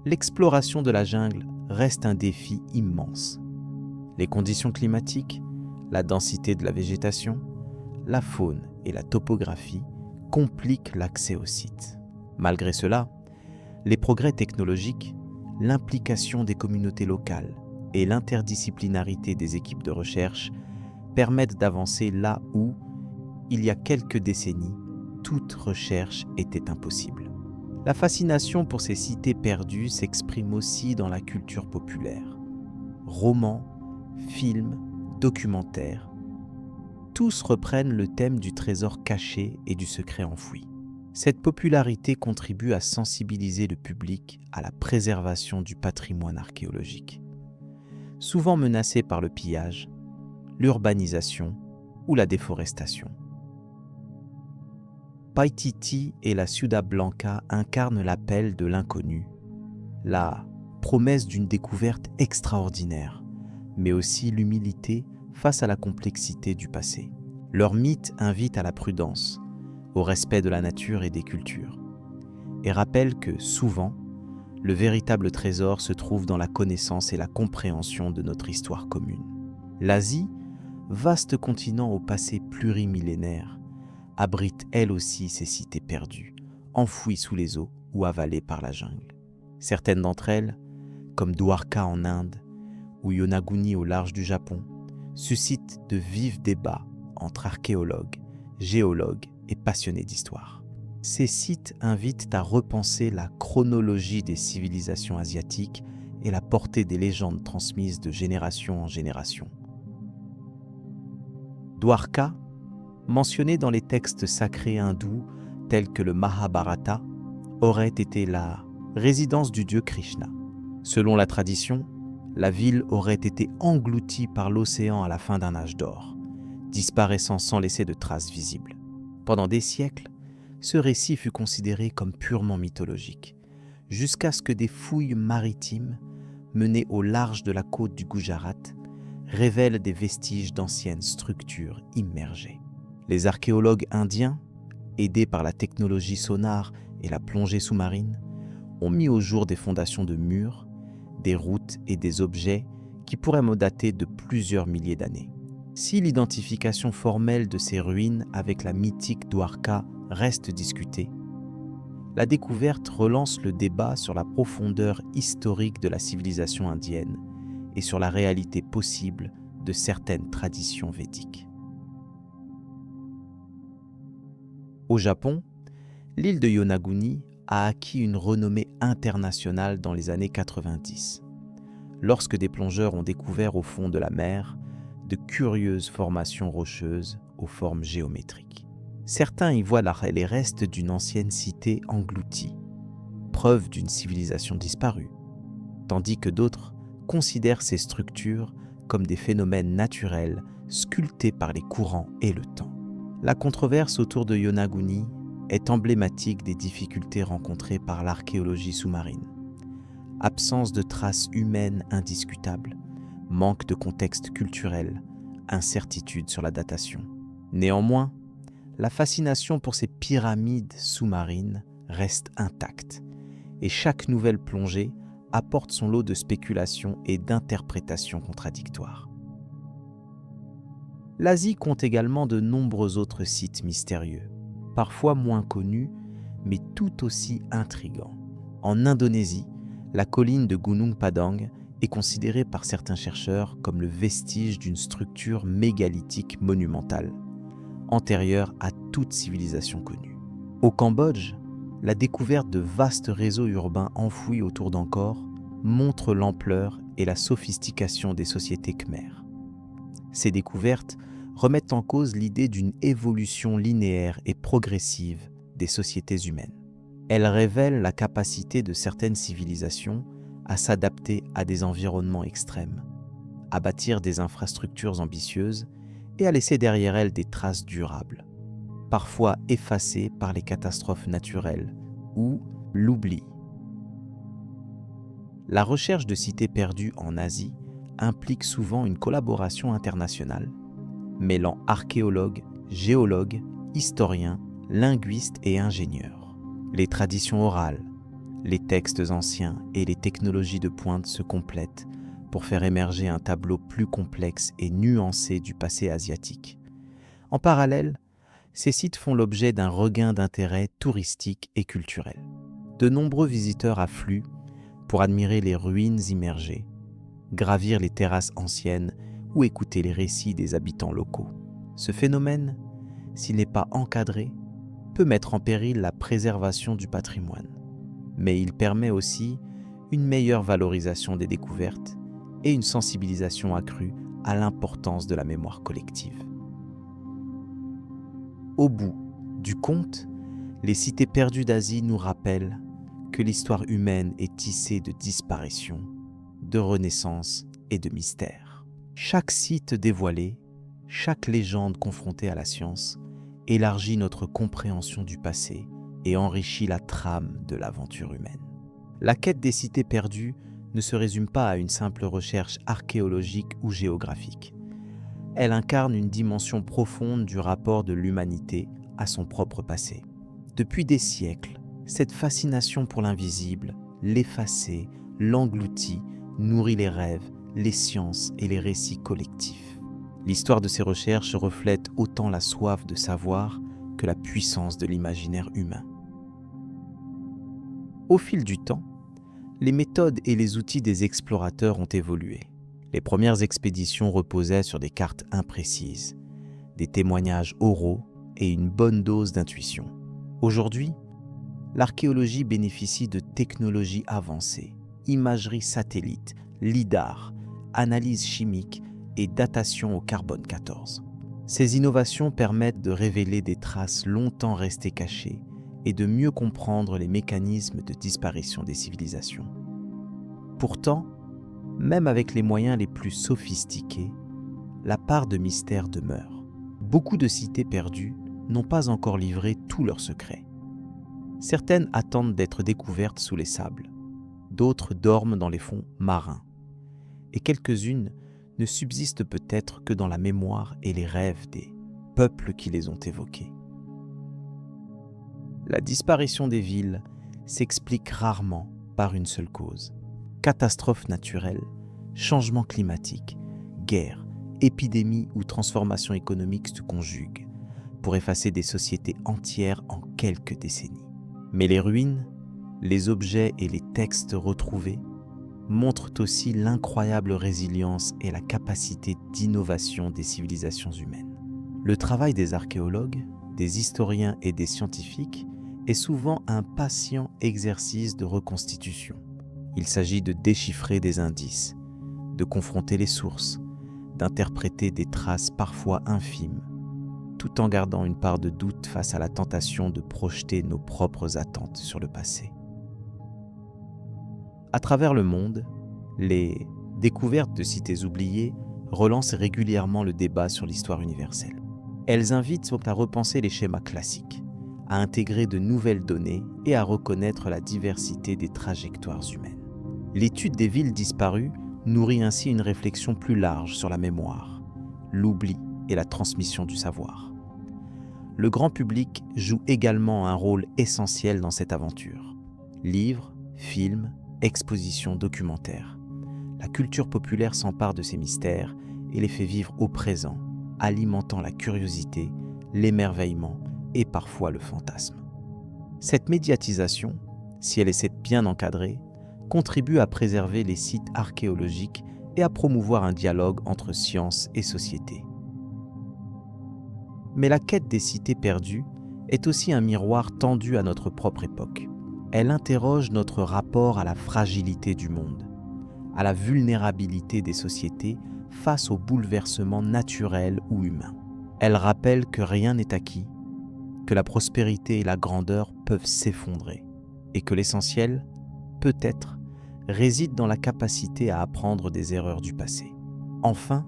L'exploration de la jungle reste un défi immense. Les conditions climatiques, la densité de la végétation, la faune et la topographie compliquent l'accès au site. Malgré cela, les progrès technologiques, l'implication des communautés locales et l'interdisciplinarité des équipes de recherche permettent d'avancer là où, il y a quelques décennies, toute recherche était impossible. La fascination pour ces cités perdues s'exprime aussi dans la culture populaire. Romans, films, documentaires, tous reprennent le thème du trésor caché et du secret enfoui. Cette popularité contribue à sensibiliser le public à la préservation du patrimoine archéologique, souvent menacé par le pillage, l'urbanisation ou la déforestation. Paititi et la Ciudad Blanca incarnent l'appel de l'inconnu, la promesse d'une découverte extraordinaire, mais aussi l'humilité face à la complexité du passé. Leur mythe invite à la prudence, au respect de la nature et des cultures, et rappelle que, souvent, le véritable trésor se trouve dans la connaissance et la compréhension de notre histoire commune. L'Asie, vaste continent au passé plurimillénaire, abrite elle aussi ces cités perdues, enfouies sous les eaux ou avalées par la jungle. Certaines d'entre elles, comme Dwarka en Inde ou Yonaguni au large du Japon, suscitent de vifs débats entre archéologues, géologues et passionnés d'histoire. Ces sites invitent à repenser la chronologie des civilisations asiatiques et la portée des légendes transmises de génération en génération. Dwarka, mentionné dans les textes sacrés hindous tels que le Mahabharata, aurait été la résidence du dieu Krishna. Selon la tradition, la ville aurait été engloutie par l'océan à la fin d'un âge d'or, disparaissant sans laisser de traces visibles. Pendant des siècles, ce récit fut considéré comme purement mythologique, jusqu'à ce que des fouilles maritimes, menées au large de la côte du Gujarat, révèlent des vestiges d'anciennes structures immergées. Les archéologues indiens, aidés par la technologie sonar et la plongée sous-marine, ont mis au jour des fondations de murs, des routes et des objets qui pourraient dater de plusieurs milliers d'années. Si l'identification formelle de ces ruines avec la mythique Dwarka reste discutée, la découverte relance le débat sur la profondeur historique de la civilisation indienne et sur la réalité possible de certaines traditions védiques. Au Japon, l'île de Yonaguni a acquis une renommée internationale dans les années 90, lorsque des plongeurs ont découvert au fond de la mer de curieuses formations rocheuses aux formes géométriques. Certains y voient les restes d'une ancienne cité engloutie. preuve d'une civilisation disparue, tandis que d'autres considèrent ces structures comme des phénomènes naturels sculptés par les courants et le temps. La controverse autour de Yonaguni est emblématique des difficultés rencontrées par l'archéologie sous-marine. Absence de traces humaines indiscutables, manque de contexte culturel, incertitude sur la datation. Néanmoins, la fascination pour ces pyramides sous-marines reste intacte et chaque nouvelle plongée apporte son lot de spéculations et d'interprétations contradictoires. L'Asie compte également de nombreux autres sites mystérieux, parfois moins connus, mais tout aussi intrigants. En Indonésie, la colline de Gunung Padang est considérée par certains chercheurs comme le vestige d'une structure mégalithique monumentale, antérieure à toute civilisation connue. Au Cambodge, la découverte de vastes réseaux urbains enfouis autour d'Angkor montre l'ampleur et la sophistication des sociétés khmères. Ces découvertes remettent en cause l'idée d'une évolution linéaire et progressive des sociétés humaines. Elles révèlent la capacité de certaines civilisations à s'adapter à des environnements extrêmes, à bâtir des infrastructures ambitieuses et à laisser derrière elles des traces durables, parfois effacées par les catastrophes naturelles ou l'oubli. La recherche de cités perdues en Asie implique souvent une collaboration internationale, mêlant archéologues, géologues, historiens, linguistes et ingénieurs. Les traditions orales, les textes anciens et les technologies de pointe se complètent pour faire émerger un tableau plus complexe et nuancé du passé asiatique. En parallèle, ces sites font l'objet d'un regain d'intérêt touristique et culturel. De nombreux visiteurs affluent pour admirer les ruines immergées, gravir les terrasses anciennes ou écouter les récits des habitants locaux. Ce phénomène, s'il n'est pas encadré, peut mettre en péril la préservation du patrimoine, mais il permet aussi une meilleure valorisation des découvertes et une sensibilisation accrue à l'importance de la mémoire collective. Au bout du compte, les cités perdues d'Asie nous rappellent que l'histoire humaine est tissée de disparitions, de renaissance et de mystères. Chaque site dévoilé, chaque légende confrontée à la science, élargit notre compréhension du passé et enrichit la trame de l'aventure humaine. La quête des cités perdues ne se résume pas à une simple recherche archéologique ou géographique. Elle incarne une dimension profonde du rapport de l'humanité à son propre passé. Depuis des siècles, cette fascination pour l'invisible, l'effacé, l'englouti, nourrit les rêves, les sciences et les récits collectifs. L'histoire de ces recherches reflète autant la soif de savoir que la puissance de l'imaginaire humain. Au fil du temps, les méthodes et les outils des explorateurs ont évolué. Les premières expéditions reposaient sur des cartes imprécises, des témoignages oraux et une bonne dose d'intuition. Aujourd'hui, l'archéologie bénéficie de technologies avancées, imagerie satellite, lidar, analyse chimique et datation au carbone 14. Ces innovations permettent de révéler des traces longtemps restées cachées et de mieux comprendre les mécanismes de disparition des civilisations. Pourtant, même avec les moyens les plus sophistiqués, la part de mystère demeure. Beaucoup de cités perdues n'ont pas encore livré tous leurs secrets. Certaines attendent d'être découvertes sous les sables, d'autres dorment dans les fonds marins, et quelques-unes ne subsistent peut-être que dans la mémoire et les rêves des peuples qui les ont évoquées. La disparition des villes s'explique rarement par une seule cause. Catastrophes naturelles, changements climatiques, guerres, épidémies ou transformations économiques se conjuguent pour effacer des sociétés entières en quelques décennies. Mais les ruines, les objets et les textes retrouvés montrent aussi l'incroyable résilience et la capacité d'innovation des civilisations humaines. Le travail des archéologues, des historiens et des scientifiques est souvent un patient exercice de reconstitution. Il s'agit de déchiffrer des indices, de confronter les sources, d'interpréter des traces parfois infimes, tout en gardant une part de doute face à la tentation de projeter nos propres attentes sur le passé. À travers le monde, les découvertes de cités oubliées relancent régulièrement le débat sur l'histoire universelle. Elles invitent à repenser les schémas classiques, à intégrer de nouvelles données et à reconnaître la diversité des trajectoires humaines. L'étude des villes disparues nourrit ainsi une réflexion plus large sur la mémoire, l'oubli et la transmission du savoir. Le grand public joue également un rôle essentiel dans cette aventure. Livres, films, expositions, documentaires. La culture populaire s'empare de ces mystères et les fait vivre au présent, alimentant la curiosité, l'émerveillement et parfois le fantasme. Cette médiatisation, si elle essaie bien encadrée, contribue à préserver les sites archéologiques et à promouvoir un dialogue entre science et société. Mais la quête des cités perdues est aussi un miroir tendu à notre propre époque. Elle interroge notre rapport à la fragilité du monde, à la vulnérabilité des sociétés face aux bouleversements naturels ou humains. Elle rappelle que rien n'est acquis, que la prospérité et la grandeur peuvent s'effondrer, et que l'essentiel, peut-être, réside dans la capacité à apprendre des erreurs du passé. Enfin,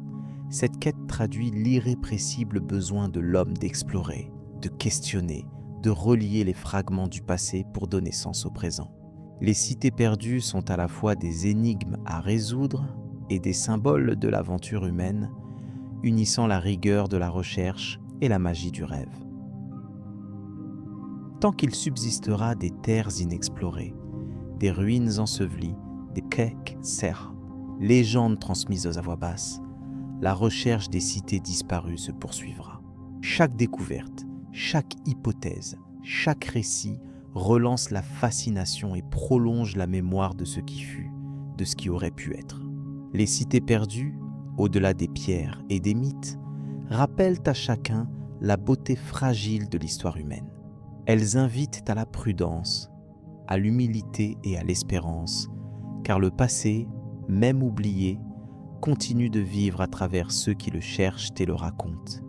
cette quête traduit l'irrépressible besoin de l'homme d'explorer, de questionner, de relier les fragments du passé pour donner sens au présent. Les cités perdues sont à la fois des énigmes à résoudre et des symboles de l'aventure humaine, unissant la rigueur de la recherche et la magie du rêve. Tant qu'il subsistera des terres inexplorées, des ruines ensevelies, des quais serres, légendes transmises à voix basse, la recherche des cités disparues se poursuivra. Chaque découverte, chaque hypothèse, chaque récit relance la fascination et prolonge la mémoire de ce qui fut, de ce qui aurait pu être. Les cités perdues, au-delà des pierres et des mythes, rappellent à chacun la beauté fragile de l'histoire humaine. Elles invitent à la prudence, à l'humilité et à l'espérance, car le passé, même oublié, continue de vivre à travers ceux qui le cherchent et le racontent.